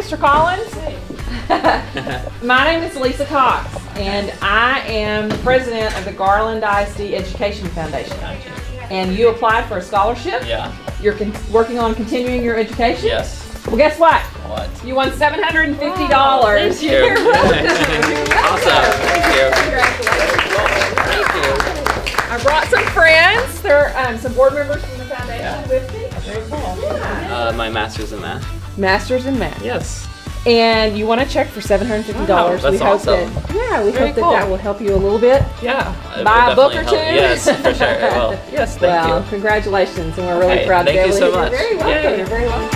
Mr. Collins. My name is Lisa Cox, and I am the president of the Garland ISD Education Foundation. And you applied for a scholarship? Yeah. You're working on continuing your education? Yes. Well, guess what? What? You won $750. Thank you. You're welcome. Awesome. Thank you. Congratulations. Thank you. I brought some friends. There are some board members from the foundation with me. Very cool. Yeah. My master's in math. Masters in math. Yes. And you want to check for $750. Wow, that's we hope awesome. that, yeah, we Very hope that cool. that will help you a little bit. Yeah. It Buy will a book or definitely two. help. Yes, for sure. It will. Yes, thank Well, you. congratulations, and we're really Okay, proud to be thank able you to so You're very much. welcome. Yay. You're very welcome.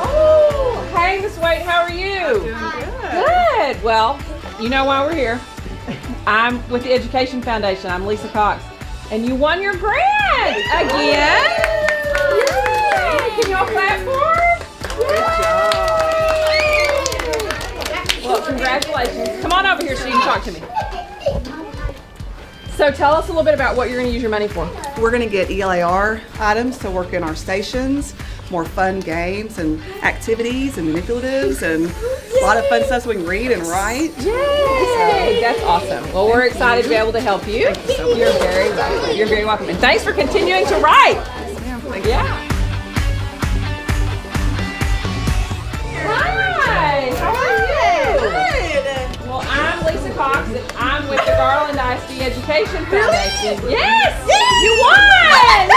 Oh, hey, Miss Wade, how are you? I'm doing good. Good. Well, you know why we're here. I'm with the Education Foundation. I'm Lisa Cox, and you won your grant again. Yay! Can you all clap for her? Good job. Well, congratulations. Come on over here so you can talk to me. So tell us a little bit about what you're going to use your money for. We're going to get ELAR items to work in our stations, more fun games and activities and manipulatives, and a lot of fun stuff so we can read and write. Yay! That's awesome. Well, we're excited to be able to help you. You're very welcome. You're very welcome. And thanks for continuing to write. Yeah, thank you. Yeah. Hi. How are you? Well, I'm Lisa Cox, and I'm with the Garland ISD Education Foundation. Yes! You won!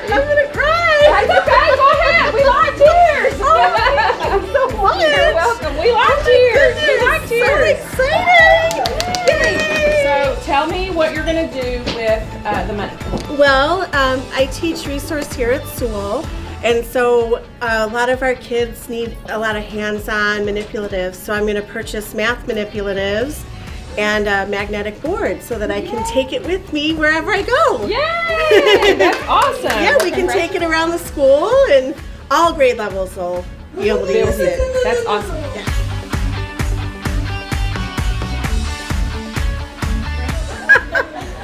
I'm gonna cry. That's okay. Go ahead. We like tears. I'm so honored. You're welcome. We like tears. We like tears. So exciting! So tell me what you're gonna do with the money. Well, I teach resource here at school, and so a lot of our kids need a lot of hands-on manipulatives. So I'm going to purchase math manipulatives and a magnetic board so that I can take it with me wherever I go. Yay! That's awesome. Yeah, we can take it around the school, and all grade levels will be able to use it. That's awesome.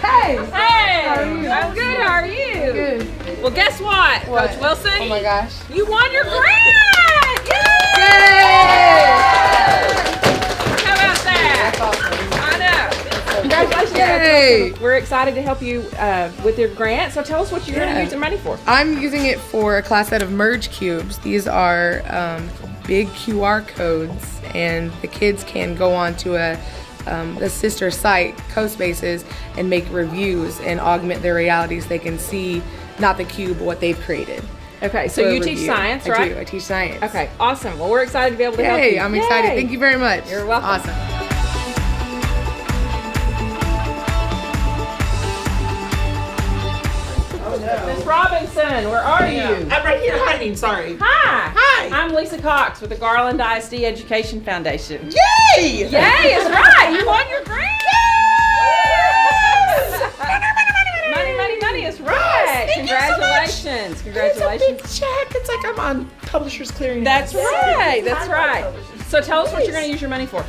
Hey! Hey! How are you? I'm good. How are you? Good. Well, guess what, Coach Wilson? Oh my gosh. You won your grant! Yay! How about that? That's awesome. I know. Congratulations. Yay! We're excited to help you with your grant. So tell us what you're going to use the money for. I'm using it for a class set of merge cubes. These are big QR codes, and the kids can go on to a sister site, CoSpaces, and make reviews and augment their realities. They can see not the cube, but what they've created. Okay, so For a you teach review. science, right? I do. I teach science. Okay, awesome. Well, we're excited to be able to help you. Yay! I'm excited. Yay. Thank you very much. You're welcome. Awesome. Miss Robinson, where are you? I'm right here hiding, sorry. Hi. Hi. I'm Lisa Cox with the Garland ISD Education Foundation. Yay! Yay, that's right. You won your grant. Money, money, money is right. Thank you so much. Congratulations. Congratulations. It's a big check. It's like I'm on Publishers Clearinghouse. That's right. That's right. So tell us what you're going to use your money for.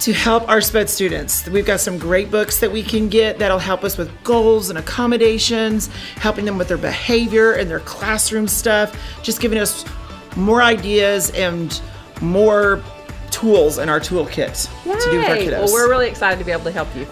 To help our SPED students. We've got some great books that we can get that'll help us with goals and accommodations, helping them with their behavior and their classroom stuff, just giving us more ideas and more tools in our toolkit to do with our Yay. kiddos. Well, we're really excited to be able to help you.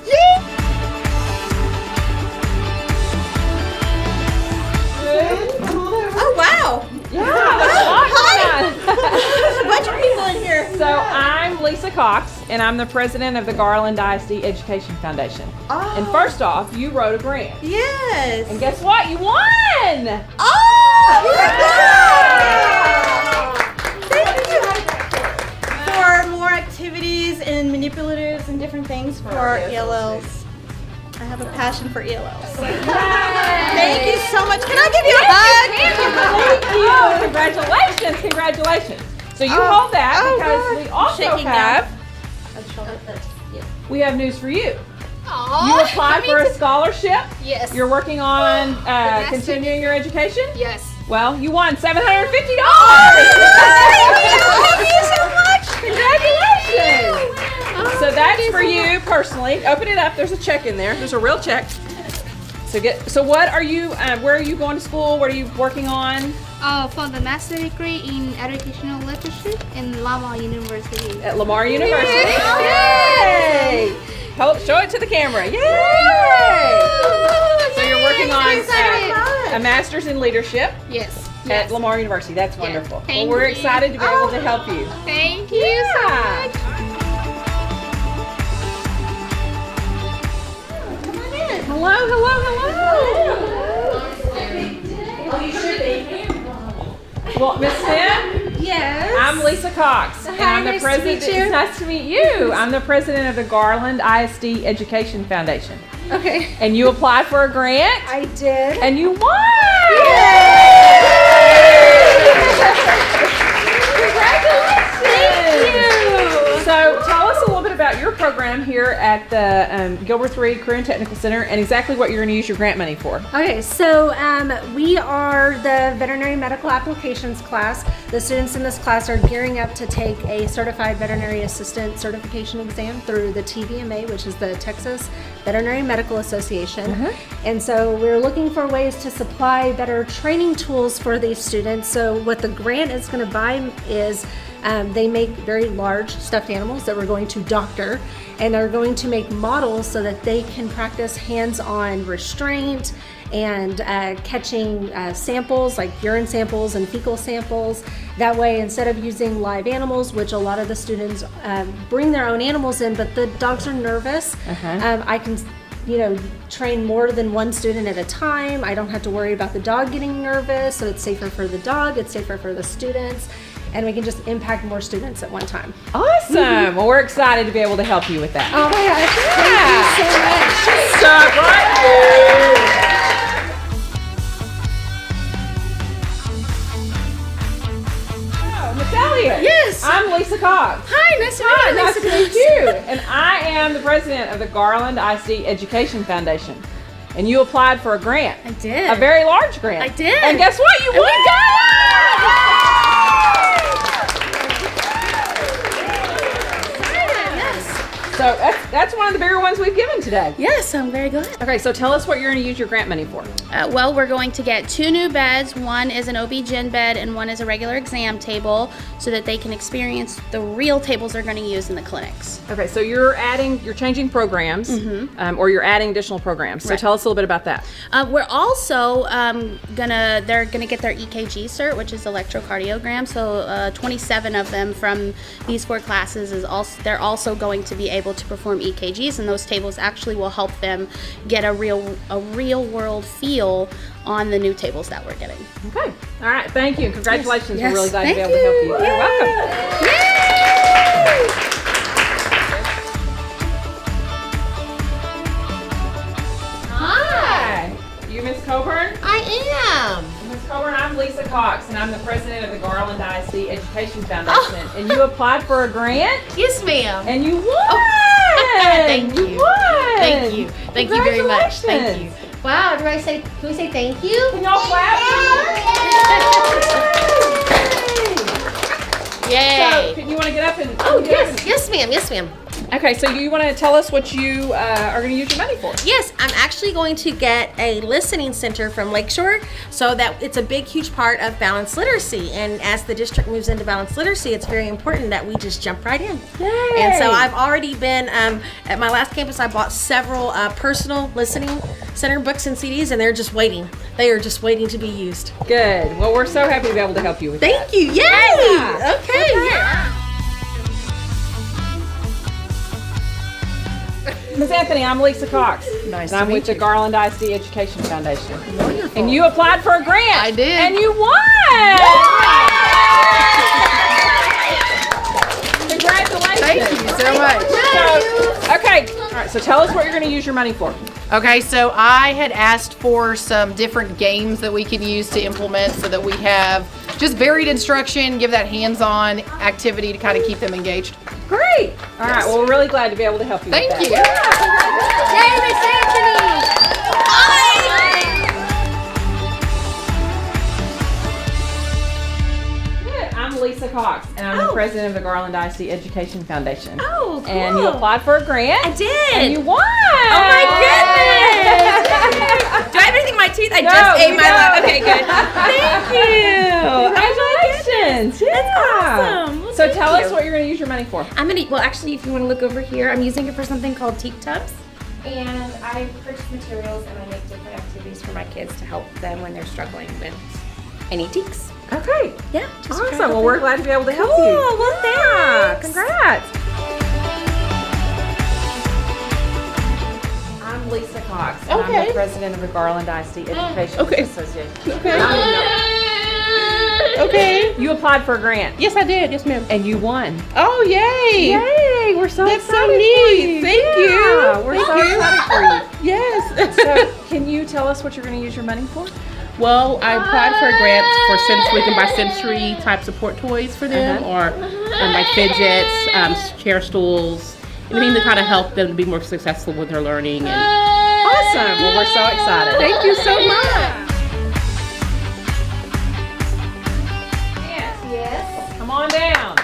Oh, wow. Yeah, that's a lot going on. There's a bunch of people in here. So I'm Lisa Cox, and I'm the president of the Garland ISD Education Foundation. Oh. And first off, you wrote a grant. Yes. And guess what? You won! Oh! Thank you. For more activities and manipulatives and different things for ELLs. I have a passion for ELLs. Thank you so much. Can I give you a hug? Thank you. Congratulations, congratulations. So you hold that because we also we have news for you. Aww, You applied for a scholarship. Yes. You're working on continuing your education. Yes. Well, you won $750. Thank you so much. Congratulations. So that's for you personally. Open it up. There's a check in there. There's a real check. So what are you? Where are you going to school? What are you working on? For the master degree in educational leadership in Lamar University. At Lamar University. Yay! Show it to the camera. Yay! So you're working on a master's in leadership. Yes. At Lamar University. That's wonderful. Thank Well, we're you. excited to be able to help you. Thank you so much. Hello, hello, hello. Well, Miss Smith, Yes. I'm Lisa Cox, and I'm the nice to president. meet you. It's nice to meet you. I'm the president of the Garland ISD Education Foundation. Okay. And you applied for a grant, I did. and you won. Congratulations! Thank you. So tell us a little bit about your program here at the Gilbert III Career and Technical Center, and exactly what you're going to use your grant money for. Okay, so we are the veterinary medical applications class. The students in this class are gearing up to take a certified veterinary assistant certification exam through the TVMA, which is the Texas Veterinary Medical Association. And so we're looking for ways to supply better training tools for these students. So what the grant is going to buy is they make very large stuffed animals that we're going to doctor, and are going to make models so that they can practice hands-on restraint and catching samples like urine samples and fecal samples. That way, instead of using live animals, which a lot of the students bring their own animals in, but the dogs are nervous, I can train more than one student at a time. I don't have to worry about the dog getting nervous, so it's safer for the dog, it's safer for the students, and we can just impact more students at one time. Awesome. Well, we're excited to be able to help you with that. Oh my gosh, thank you so much. So, right. Miss Elliott. Yes. I'm Lisa Cox. Hi, nice to meet Hi, you. nice to meet you. And I am the president of the Garland ISD Education Foundation. And you applied for a grant. I did. A very large grant. I did. And guess what? You won. So that's one of the bigger ones we've given today. Yes, I'm very glad. Okay, so tell us what you're going to use your grant money for. Well, we're going to get 2 new beds. One is an OB-GYN bed and one is a regular exam table, so that they can experience the real tables they're going to use in the clinics. Okay, so you're changing programs, or you're adding additional programs. So Right. tell us a little bit about that. We're also they're gonna get their EKG cert, which is electrocardiogram. So 27 of them from these 4 classes they're also going to be able to perform EKGs, and those tables actually will help them get a real world feel on the new tables that we're getting. Okay, all right, thank you, and congratulations. Yes. We're really glad to be Thank able to help you. you. You're welcome. Hi, you Miss Coburn? I am. Miss Coburn, I'm Lisa Cox, and I'm the president of the Garland ISD Education Foundation. And you applied for a grant, Yes, ma'am. and you won. Thank you. won. Thank you. Thank you very much. Thank you. Congratulations. Wow, can we say thank you? Can y'all clap? Yay. So, you want to get up and? Oh, yes, ma'am. Yes, ma'am. Okay, so you want to tell us what you are going to use your money for? Yes, I'm actually going to get a listening center from Lakeshore, so that it's a big, huge part of balanced literacy. And as the district moves into balanced literacy, it's very important that we just jump right in. Yay. And so I've already been, at my last campus, I bought several personal listening center books and CDs, and they're just waiting. They are just waiting to be used. Good. Well, we're so happy to be able to help you with that. Thank you. Yay! Yeah. Okay. Yeah. Ms. Anthony, I'm Lisa Cox. Nice And I'm to with meet the you. Garland ISD Education Foundation. Wonderful. And you applied for a grant. I did. And you won. Congratulations. Thank you so much. So, okay. All right. So tell us what you're going to use your money for. Okay, so I had asked for some different games that we could use to implement so that we have just varied instruction, give that hands-on activity to kind of keep them engaged. Great. All right. Well, we're really glad to be able to help you with Thank that. you. Good. I'm Lisa Cox, and I'm the president of the Garland ISD Education Foundation. Oh, cool. And you applied for a grant. I did. And you won. Oh my goodness! Do I have anything in my teeth? I just ate my lunch. Okay, good. Thank you. Congratulations. That's awesome. Well, So thank tell you. us what you're going to use your money for. Well, actually, if you want to look over here, I'm using it for something called Teak Tubs. And I purchase materials and I make different activities for my kids to help them when they're struggling with any teaks. Okay. Yeah. Just try Awesome. to Well, we're glad to be able to help you. Cool. Well, Yeah, thanks. congrats. I'm Lisa Cox, and I'm the president of the Garland ISD Education Association. Okay. You applied for a grant, Yes, I did. Yes, ma'am. and you won. Oh, yay. Yay! We're so That's so excited for neat. you. Thank you. Yeah, we're Thank so you. excited for you. Yes. So, can you tell us what you're going to use your money for? Well, I applied for a grant for we can buy sensory type support toys for them, or like fidgets, chair stools, anything to kind of help them to be more successful with their learning. And Awesome. Well, we're so excited. thank you so much. Come on down.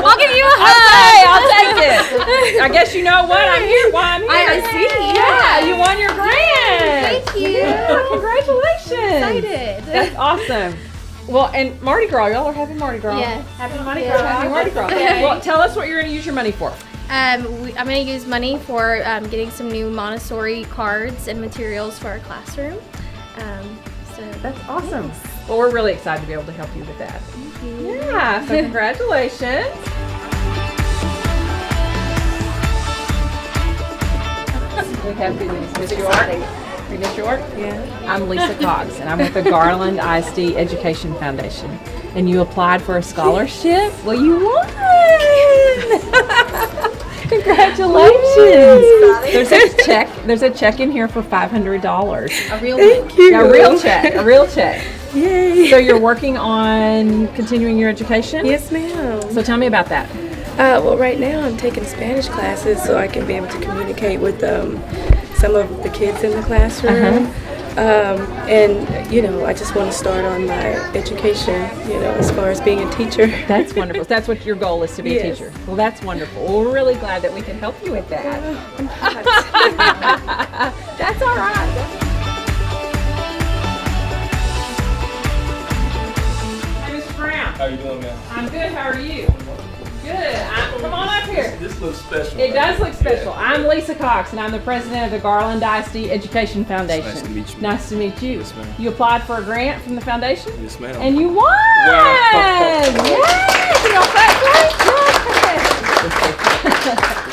I'll give you a Hey, I'll take it. I guess you know what? I'm here. Why I'm here. I see. Yeah, you won your grant. Thank you. Yeah, congratulations. Excited. That's awesome. Well, and Mardi Gras, y'all are having Mardi Gras. Yes. Happy Mardi Gras. Happy Mardi Gras. Well, tell us what you're going to use your money for. I'm going to use money for getting some new Montessori cards and materials for our classroom. That's awesome. Well, we're really excited to be able to help you with that. Yeah, so congratulations. We have Miss York. Miss York? Yeah. I'm Lisa Cox, and I'm with the Garland ISD Education Foundation. And you applied for a scholarship? Well, you won! Congratulations! There's a check in here for $500. A real Thank you. A real check. Yay! So you're working on continuing your education? Yes, ma'am. So tell me about that. Well, right now I'm taking Spanish classes so I can be able to communicate with some of the kids in the classroom. And, you know, I just want to start on my education, you know, as far as being a teacher. That's wonderful. That's what your goal is, to be a Yes. teacher. Well, that's wonderful. Well, we're really glad that we can help you with that. That's all right. Hey, Mr. Brown. How you doing, man? I'm good. How are you? Good. Come on up here. This looks special. It does look special. I'm Lisa Cox, and I'm the president of the Garland ISD Education Foundation. Nice to meet you. Nice to meet you. Yes, ma'am. You applied for a grant from the foundation? Yes, ma'am. And you won! Wow. Yay!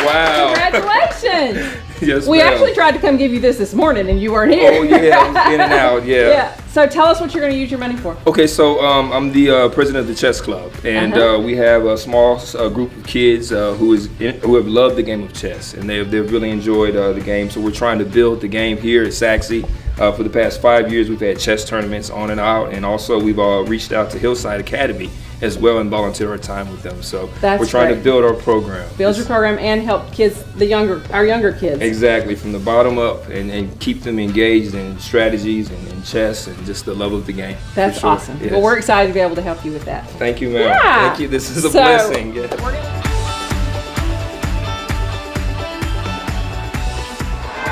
Wow. Congratulations! Yes, We ma'am. actually tried to come give you this morning, and you weren't here. Oh, yeah. In and out, yeah. Yeah. So tell us what you're going to use your money for. Okay, so I'm the president of the chess club, and we have a small group of kids who have loved the game of chess, and they've really enjoyed the game. So we're trying to build the game here at Sachse. For the past 5 years, we've had chess tournaments on and out, and also we've reached out to Hillside Academy as well and volunteer our time with them. So we're trying to build our program. Build your program and help kids, our younger kids. Exactly, from the bottom up, and keep them engaged in strategies and in chess and just the love of the game. That's for sure. awesome. Yes. Well, we're excited to be able to help you with that. Thank you, ma'am. Yeah. Thank you. This is a blessing. Yeah.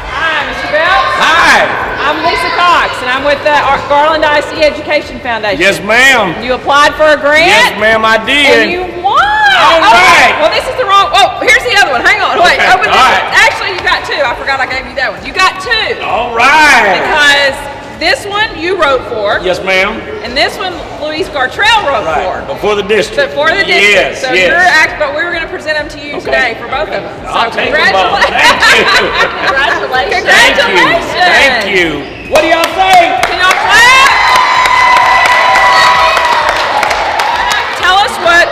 Hi, Mr. Bell. Hi. I'm Lisa Cox, and I'm with the Garland ISD Education Foundation. Yes, ma'am. You applied for a grant? Yes, ma'am, I did. And you won! All right. Well, this is the wrong. Oh, here's the other one. Hang on. Wait. Okay, Open this all one. right. Actually, you got two. I forgot I gave you that one. You got two. All right. Because this one you wrote for, Yes, ma'am. and this one Luis Gartrell wrote Right. for. Before the district. But for the district. Yes, So yes. but we were going to present them to you today for both of them. So I'll take them both. congratulations. Thank you. Congratulations. Thank you. What do y'all say? Can y'all clap? Tell us what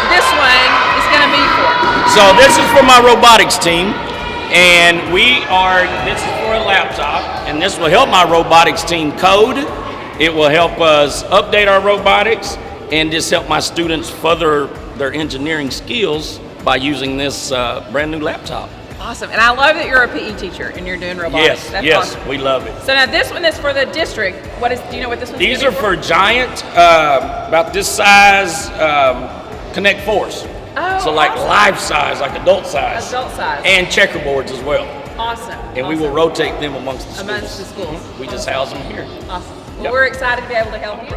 this one is going to be for. So this is for my robotics team, and this is for a laptop, and this will help my robotics team code. It will help us update our robotics and just help my students further their engineering skills by using this brand new laptop. Awesome. And I love that you're a PE teacher and you're doing robotics. Yes, That's yes, awesome. we love it. So now this one is for the district. Do you know what this one's These gonna are be for giant, about this size, Connect Force. Oh, So like awesome. life size, like adult size. Adult size. And checkerboards as well. Awesome. And we will rotate them amongst the schools. Amongst the schools. We just house them here. Awesome. Well, Yep. we're excited to be able to help you.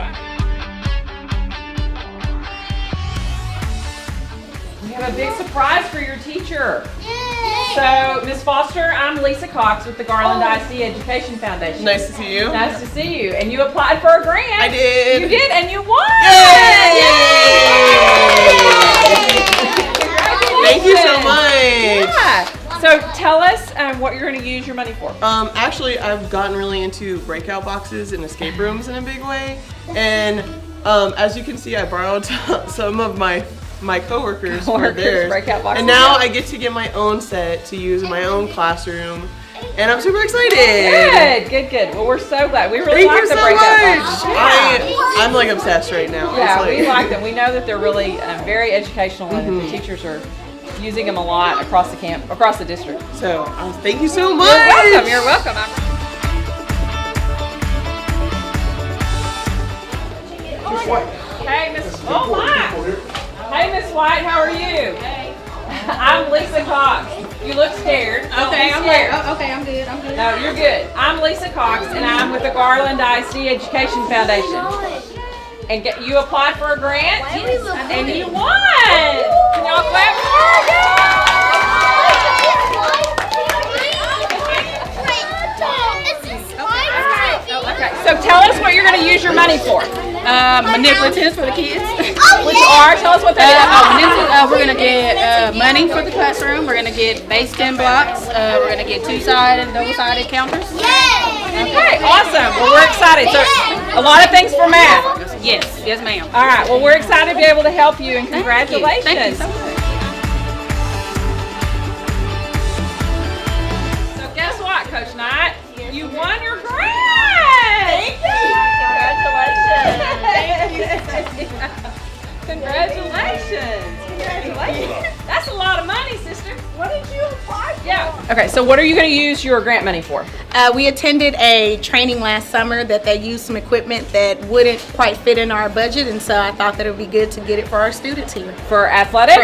We have a big surprise for your teacher. So, Ms. Foster, I'm Lisa Cox with the Garland ISD Education Foundation. Nice to see you. Nice to see you. And you applied for a grant. I did. You did, and you won. Thank you so much. Yeah. So tell us what you're going to use your money for. Actually, I've gotten really into breakout boxes and escape rooms in a big way. And as you can see, I borrowed some of my coworkers for theirs. Breakout boxes. And now I get to get my own set to use in my own classroom. And I'm super excited. Good. Well, we're so glad. We really Thank like you the so breakout much. boxes. Yeah. I'm like obsessed right now. Yeah, It's we like them. We know that they're really very educational, and the teachers are using them a lot across the across the district. So thank you so much. You're welcome. Hey, Miss. Oh my. Hey, Miss White. How are you? Hey. I'm Lisa Cox. You look scared. Okay, I'm scared. okay, I'm good. I'm good. No, you're good. I'm Lisa Cox, and I'm with the Garland ISD Education Foundation. And you applied for a grant, and you won. Can y'all clap for her? Okay, so tell us what you're going to use your money for. Manipulatives for the kids. Which are? Tell us what that is. We're gonna get money for the classroom. We're gonna get base 10 blocks. We're gonna get two-sided and double-sided counters. Okay, awesome. Well, we're excited. So, a lot of things for math. Yes, ma'am. All right. Well, we're excited to be able to help you, and congratulations. Thank you so much. So, guess what, Coach Knight? You won your grant. Thank you. Congratulations. Congratulations. That's a lot of money, sister. What did you apply for? Yeah. Okay, so what are you going to use your grant money for? We attended a training last summer that they used some equipment that wouldn't quite fit in our budget, and so I thought that it would be good to get it for our students here. For athletics?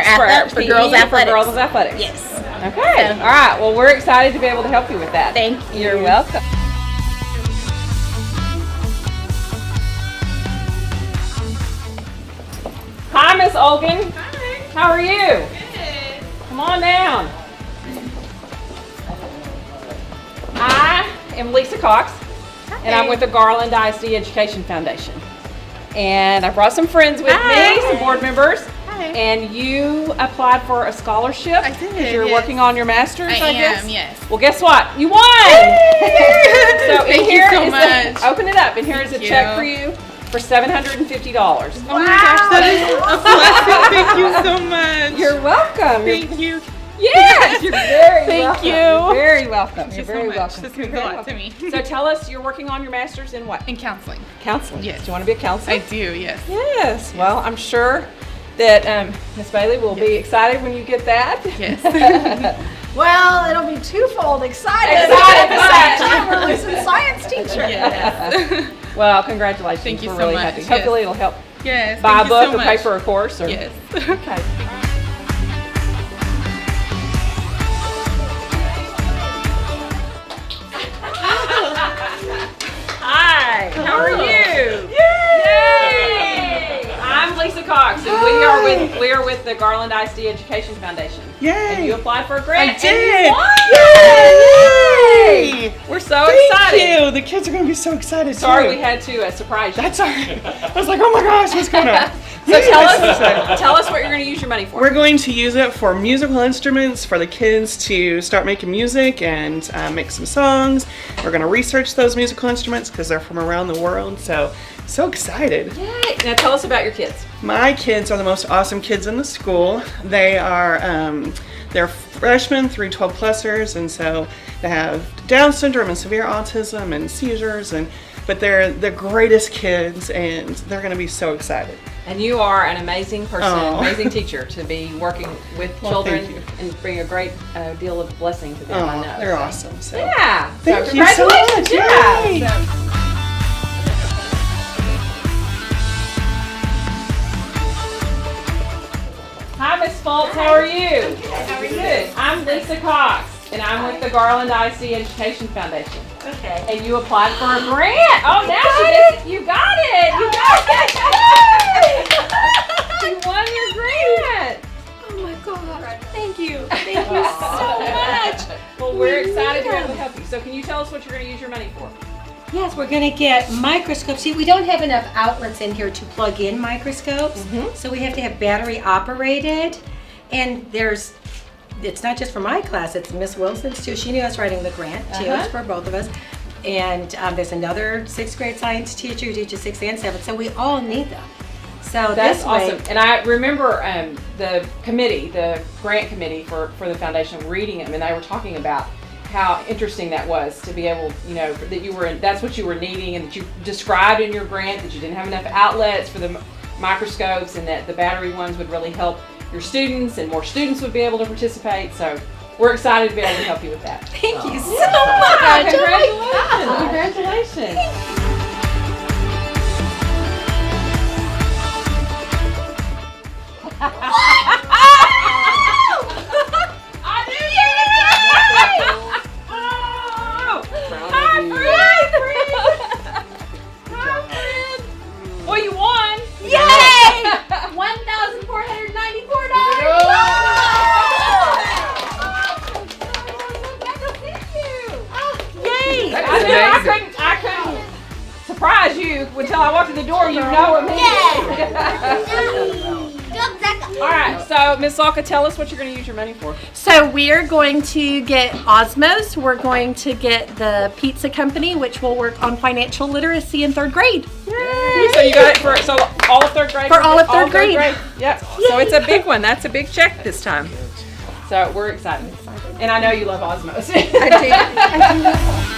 For girls' athletics. For girls' athletics. Yes. Okay. All right. Well, we're excited to be able to help you with that. Thank you. You're welcome. Hi, Miss Olgan. Hi. How are you? Good. Come on down. I am Lisa Cox, and I'm with the Garland ISD Education Foundation. And I brought some friends with me, some board members. Hi. And you applied for a scholarship. I did. You're working on your master's, I guess? Yes. Well, guess what? You won! So Thank you so much. Open it up, and here is a check for you for $750. Oh my gosh, that is a blessing. Thank you so much. You're welcome. Thank you. Yes, you're very welcome. Thank you. You're very welcome. You're so very much. welcome. This means a lot to me. So tell us, you're working on your master's in what? In counseling. Counseling. Yes. Do you want to be a counselor? I do, yes. Yes. Well, I'm sure that Miss Bailey will be excited when you get that. Yes. Well, it'll be twofold excited. Excited. We're losing science teacher. Yes. Well, congratulations. Thank you We're so really much. happy. Yes. Hopefully it'll help Yes. buy a Thank you book so or pay much. for a course. Or, Yes. Okay. Hi, how are you? Yay! I'm Lisa Cox, and we are with the Garland ISD Education Foundation. Yay! And you applied for a grant. I did. And you won! Yay! We're so Thank excited. you. The kids are going to be so excited Sorry too. we had to surprise you. That's all right. I was like, oh my gosh, what's going on? So tell us what you're going to use your money for. We're going to use it for musical instruments for the kids to start making music and make some songs. We're going to research those musical instruments because they're from around the world. So excited. Yay! Now tell us about your kids. My kids are the most awesome kids in the school. They are they're freshmen through 12 plusers, and so they have Down syndrome and severe autism and seizures, but they're the greatest kids, and they're going to be so excited. And you are an amazing person, Oh. amazing teacher to be working with Well, children thank you. and bring a great deal of blessing to them. I Oh, know. they're So- awesome. So. Yeah. Thank you so congratulations. much. Yeah. Yay. So- Hi, Miss Fultz. How are you? How are you? Good. I'm Lisa Cox, and I'm with the Garland ISD Education Foundation. Okay. And you applied for a grant. Oh, now you got it. You got it. You won your grant. Oh my God. Thank you. Thank you so much. Well, we're excited to be able to help you. So can you tell us what you're going to use your money for? Yes, we're going to get microscopes. See, we don't have enough outlets in here to plug in microscopes, so we have to have battery operated. And it's not just for my class, it's Miss Wilson's too. She knew I was writing the grant too. It's for both of us. And there's another 6th grade science teacher who teaches 6th and 7th, so we all need them. So That's this way, awesome. And I remember the committee, the grant committee for the foundation, reading them, and they were talking about how interesting that was to be able, that that's what you were needing, and that you described in your grant that you didn't have enough outlets for the microscopes, and that the battery ones would really help your students, and more students would be able to participate. So we're excited to be able to help you with that. thank you so Yeah, much. congratulations! Congratulations! Well, you won! Yay! Yay! I couldn't surprise you until I walked in the door. You know what means. All right, so Miss Salka, tell us what you're going to use your money for. So we're going to get Osmos. We're going to get the pizza company, which will work on financial literacy in 3rd grade. Yay! So you got it for all of 3rd grade? For all of third grade. Yep. So it's a big one. That's a big check this time. So we're excited. And I know you love Osmos. I do.